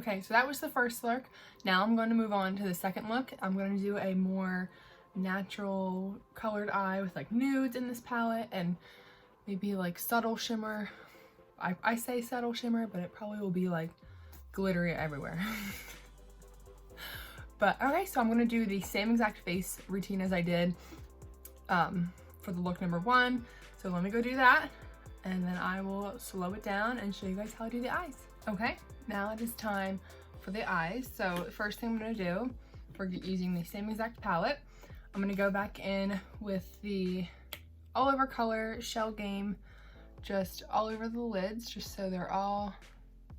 Okay, so that was the first look. Now I'm going to move on to the second look. I'm going to do a more natural colored eye with like nudes in this palette and maybe like subtle shimmer. I say subtle shimmer, but it probably will be like glittery everywhere. But okay, so I'm going to do the same exact face routine as I did for the look number 1. So let me go do that, and then I will slow it down and show you guys how to do the eyes. Okay, now it is time for the eyes. So first thing I'm going to do, we're using the same exact palette. I'm going to go back in with the all over color Shell Game, just all over the lids, just so they're all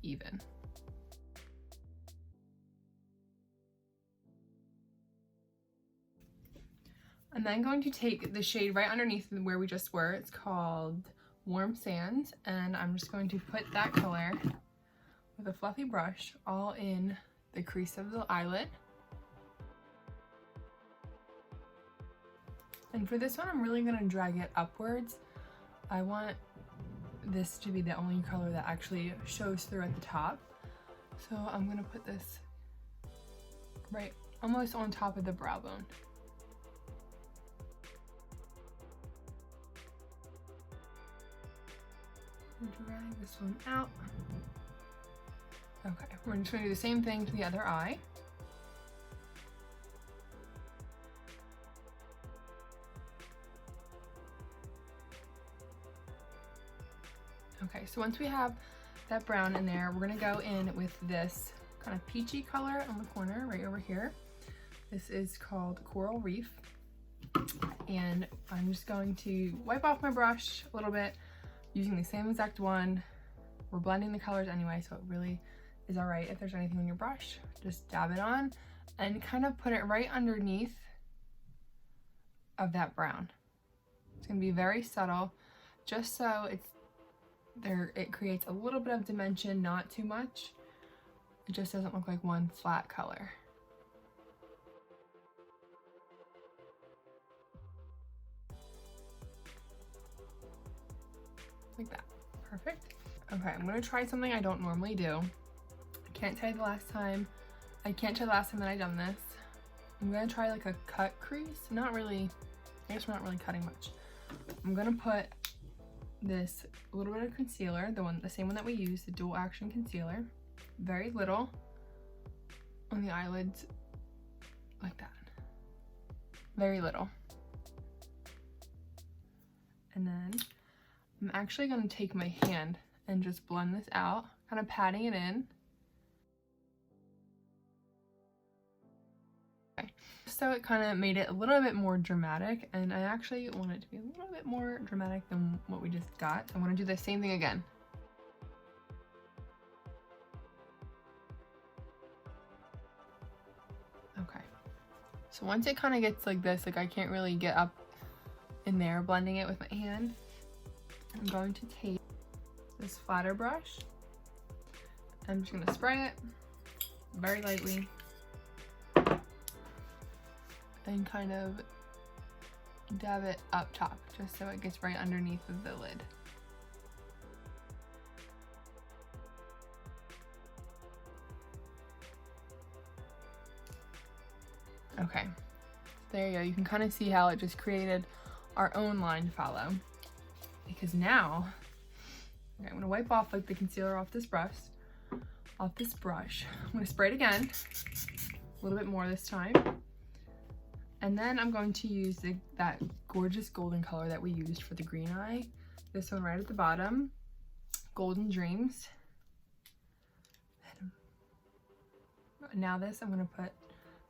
even. I'm then going to take the shade right underneath where we just were. It's called Warm Sands, and I'm just going to put that color with a fluffy brush all in the crease of the eyelid. And for this one, I'm really going to drag it upwards. I want this to be the only color that actually shows through at the top. So I'm going to put this right almost on top of the brow bone. Drag this one out. Okay, we're just going to do the same thing to the other eye. Okay, so once we have that brown in there, we're going to go in with this kind of peachy color on the corner right over here. This is called Coral Reef, and I'm just going to wipe off my brush a little bit using the same exact one. We're blending the colors anyway, so it really is all right if there's anything on your brush. Just dab it on and kind of put it right underneath of that brown. It's going to be very subtle, just so it's there, it creates a little bit of dimension, not too much. It just doesn't look like one flat color. Like that. Perfect. Okay, I'm gonna try something I don't normally do. I can't tell you the last time that I done this. I'm gonna try like a cut crease. Not really, I guess we're not really cutting much. I'm gonna put this little bit of concealer, the same one that we used, the dual action concealer, very little on the eyelids, like that, very little. And then I'm actually going to take my hand and just blend this out, kind of patting it in. Okay. So it kind of made it a little bit more dramatic, and I actually want it to be a little bit more dramatic than what we just got. So I want to do the same thing again. Okay. So once it kind of gets like this, like I can't really get up in there blending it with my hand, I'm going to take this flatter brush. I'm just going to spray it very lightly and kind of dab it up top just so it gets right underneath of the lid. Okay, there you go. You can kind of see how it just created our own line to follow. Because now, okay, I'm gonna wipe off like the concealer off this brush. I'm gonna spray it again, a little bit more this time. And then I'm going to use that gorgeous golden color that we used for the green eye. This one right at the bottom, Golden Dreams. Now this, I'm gonna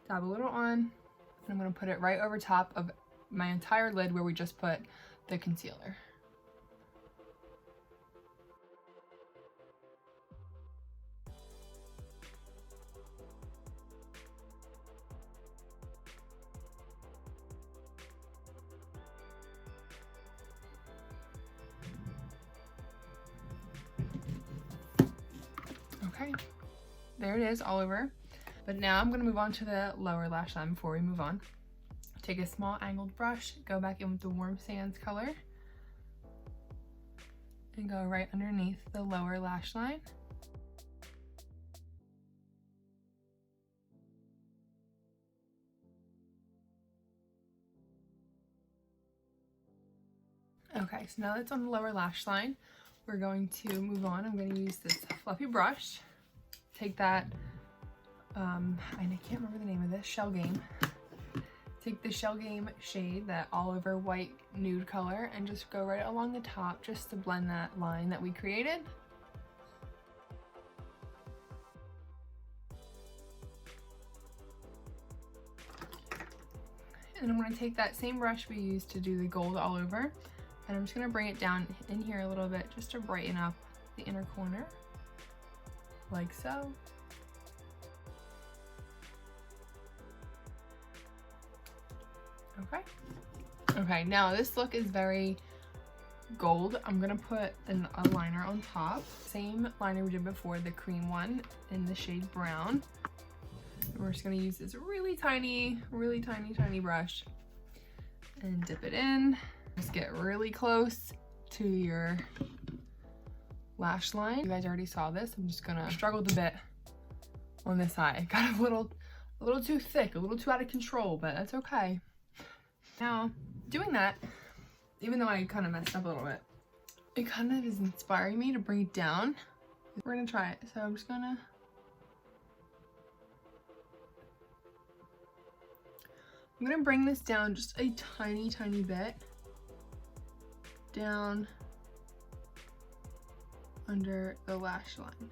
dab a little on, and I'm gonna put it right over top of my entire lid where we just put the concealer. Okay, there it is all over. But now I'm going to move on to the lower lash line before we move on. Take a small angled brush, go back in with the Warm Sands color, and go right underneath the lower lash line. Okay, so now that's on the lower lash line, we're going to move on. I'm going to use this fluffy brush. Take that, I can't remember the name of this, Shell Game. Take the Shell Game shade, that olive white nude color, and just go right along the top just to blend that line that we created. And I'm going to take that same brush we used to do the gold all over, and I'm just going to bring it down in here a little bit just to brighten up the inner corner, like so. Okay. Okay, now this look is very gold. I'm going to put a liner on top. Same liner we did before, the cream one in the shade brown. We're just going to use this really tiny brush and dip it in. Just get really close to your lash line. You guys already saw this. I'm just gonna struggled a bit on this eye. Got a little too thick, a little too out of control, but that's okay. Now, doing that, even though I kind of messed up a little bit, it kind of is inspiring me to bring it down. We're gonna try it. So I'm gonna bring this down just a tiny bit down under the lash line.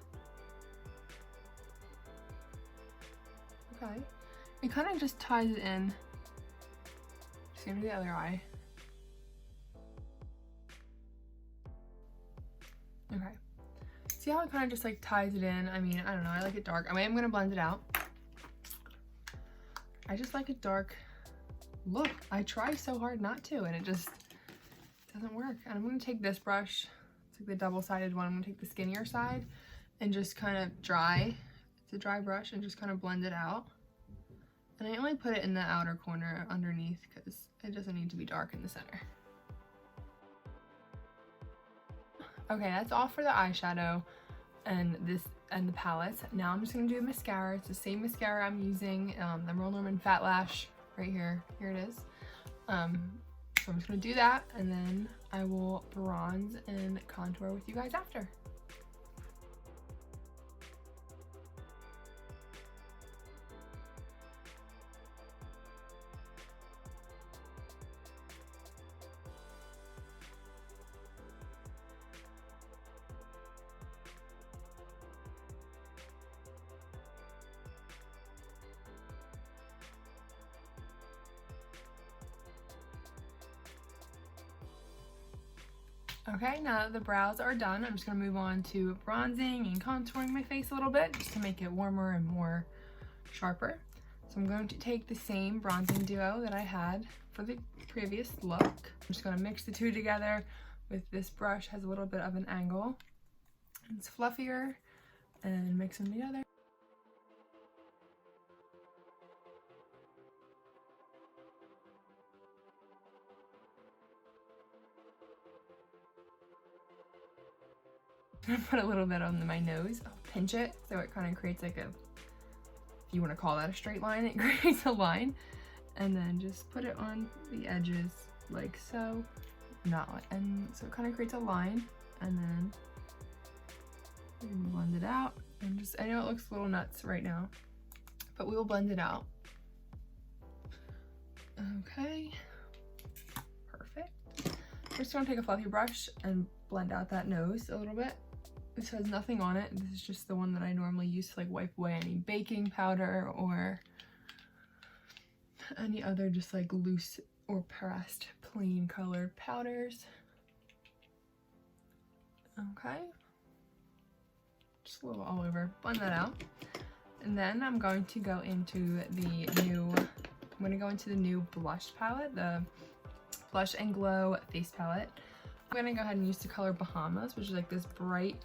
Okay, it kind of just ties it in. Just gonna do the other eye. Okay, see how it kind of just like ties it in? I mean, I don't know, I like it dark. I mean, I'm gonna blend it out. I just like it dark. Look, I try so hard not to, and it just doesn't work. And I'm going to take this brush, it's like the double-sided one. I'm going to take the skinnier side and just kind of it's a dry brush, and just kind of blend it out. And I only put it in the outer corner underneath because it doesn't need to be dark in the center. Okay, that's all for the eyeshadow and the palettes. Now I'm just going to do mascara. It's the same mascara I'm using, the Merle Norman Fat Lash. Right here, here it is. So I'm just gonna do that, and then I will bronze and contour with you guys after. Okay, now that the brows are done, I'm just going to move on to bronzing and contouring my face a little bit just to make it warmer and more sharper. So I'm going to take the same bronzing duo that I had for the previous look. I'm just going to mix the two together with this brush. Has a little bit of an angle. It's fluffier, and mix them together. I'm gonna put a little bit on my nose. I'll pinch it so it kind of creates like if you want to call that a straight line, it creates a line. And then just put it on the edges like so. And so it kind of creates a line, and then we can blend it out. And just, I know it looks a little nuts right now, but we will blend it out. Okay, perfect. We're just gonna take a fluffy brush and blend out that nose a little bit. This has nothing on it. This is just the one that I normally use to like wipe away any baking powder or any other just like loose or pressed plain colored powders. Okay, just a little all over. Blend that out. And then I'm going to go into the new blush palette, the Blush and Glow face palette. I'm gonna go ahead and use the color Bahamas, which is like this bright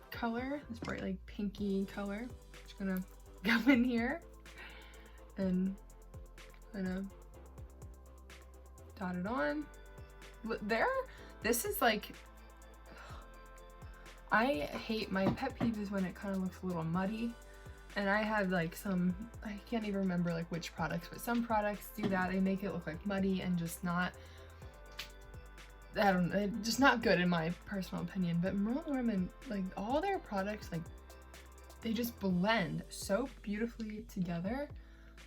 color, this bright like pinky color. Just gonna go in here and kind of dot it on. There, this is like, I hate, my pet peeve is when it kind of looks a little muddy. And I have like some, I can't even remember like which products, but some products do that. They make it look like muddy and just not I don't know, just not good in my personal opinion. But Merle Norman, like all their products, like they just blend so beautifully together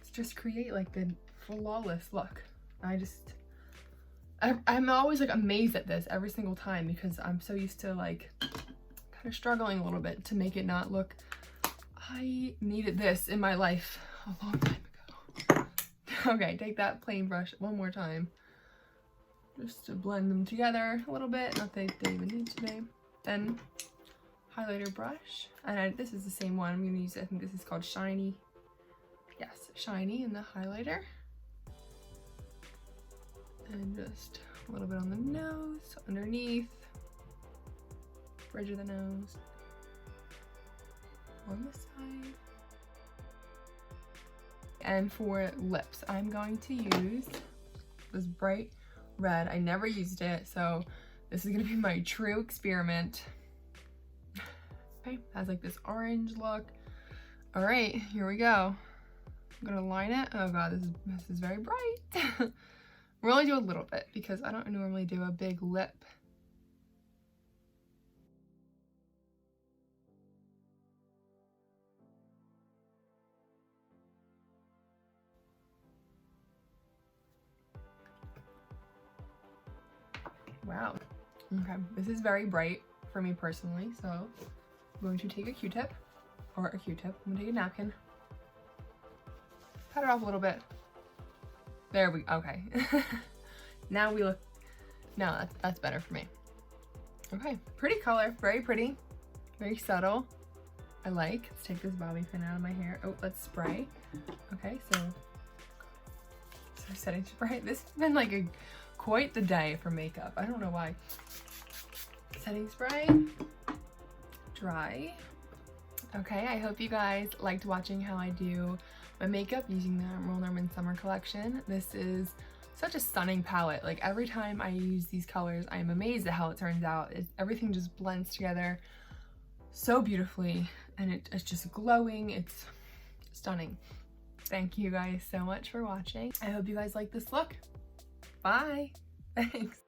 to just create like the flawless look. I'm always like amazed at this every single time because I'm so used to like kind of struggling a little bit to make it not look. I needed this in my life a long time ago. Okay, take that plain brush one more time just to blend them together a little bit. Not that they even need to be. Then highlighter brush, and this is the same one I'm gonna use. I think this is called Shiny. Yes, Shiny in the highlighter. And just a little bit on the nose, underneath, bridge of the nose, on the side. And for lips, I'm going to use this bright red. I never used it, so this is gonna be my true experiment. Okay, has like this orange look. All right, here we go. I'm gonna line it. Oh god, this is very bright. We'll only do a little bit because I don't normally do a big lip. Wow. Okay, this is very bright for me personally, so I'm going to take a Q-tip, or a Q-tip. I'm gonna take a napkin, pat it off a little bit. There we go. Okay. Now we look, no, that's better for me. Okay, pretty color, very pretty, very subtle. I like. Let's take this bobby pin out of my hair. Oh, let's spray. Okay, so setting spray. This has been like quite the day for makeup. I don't know why. Setting spray, dry. Okay, I hope you guys liked watching how I do my makeup using the Merle Norman Summer Collection. This is such a stunning palette. Like every time I use these colors, I am amazed at how it turns out. Everything just blends together so beautifully, and it's just glowing. It's stunning. Thank you guys so much for watching. I hope you guys like this look. Bye. Thanks.